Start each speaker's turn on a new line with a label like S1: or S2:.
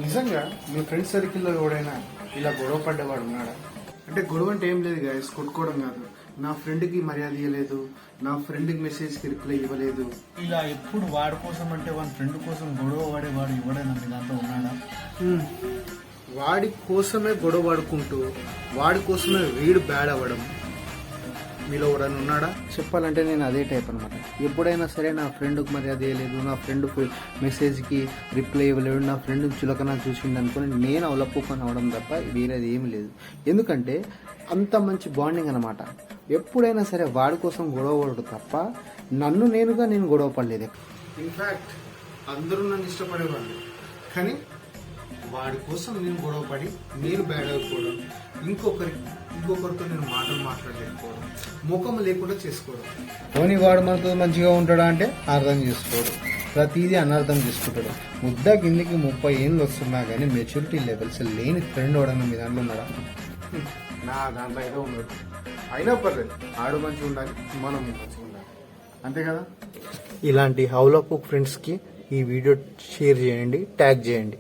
S1: నిజంగా మీ ఫ్రెండ్ సర్కిల్లో ఎవడైనా ఇలా గొడవ పడ్డవాడు ఉన్నాడా? అంటే గొడవ అంటే ఏం లేదు గాయస్, కొట్టుకోవడం కాదు. నా ఫ్రెండ్కి మర్యాద ఇవ్వలేదు, నా ఫ్రెండ్కి మెసేజ్కి రిప్లై ఇవ్వలేదు,
S2: ఇలా ఎప్పుడు వాడి కోసం అంటే వాడి ఫ్రెండ్ కోసం గొడవ పడేవాడు ఎవడైనా మీ దాంట్లో ఉన్నాడా?
S1: వాడి కోసమే గొడవ పడుకుంటూ వాడి కోసమే వీడు బ్యాడ్ అవ్వడం మీలో ఎవరైనా ఉన్నాడా?
S3: చెప్పాలంటే నేను అదే టైప్ అనమాట. ఎప్పుడైనా సరే నా ఫ్రెండ్కి మర్యాద ఇవ్వలేదు, నా ఫ్రెండ్ మెసేజ్కి రిప్లై ఇవ్వలేడు, నా ఫ్రెండ్ చులకన చూసిండు అనుకుని నేను అవలప్పుకొని అవడం తప్ప వేరేది ఏమి లేదు. ఎందుకంటే అంత మంచి బాండింగ్ అనమాట. ఎప్పుడైనా సరే వాడి కోసం గొడవ పడడు తప్ప నేనుగా నేను గొడవ పడలేదు.
S1: ఇన్ఫ్యాక్ట్ అందరూ నన్ను ఇష్టపడేవాళ్ళు, కానీ వాడి కోసం నేను గొడవ పడి నేను బ్యాడ్ అయిపోవడం, ఇంకొకరితో నేను మాటలు మాట్లాడలేకపోవడం, ముఖం లేకుండా చేసుకోవడం.
S3: పోనీ వాడు మనతో మంచిగా ఉంటాడా అంటే అర్థం చేసుకోడు, ప్రతిదీ అనర్థం చేసుకుంటాడు. ముద్ద కిందికి 30 ఏళ్ళు వస్తున్నా కానీ మెచ్యూరిటీ లెవెల్స్ లేని ఫ్రెండ్ వాడన్న మీ దాంట్లో ఉన్నాడా?
S1: నా దాంట్లో అయితే ఉండదు. అయినా పర్లేదు, ఆడు మంచిగా ఉండాలి, మనం మంచిగా ఉండాలి, అంతే కదా.
S3: ఇలాంటి హౌలపు ఫ్రెండ్స్కి ఈ వీడియో షేర్ చేయండి, ట్యాగ్ చేయండి.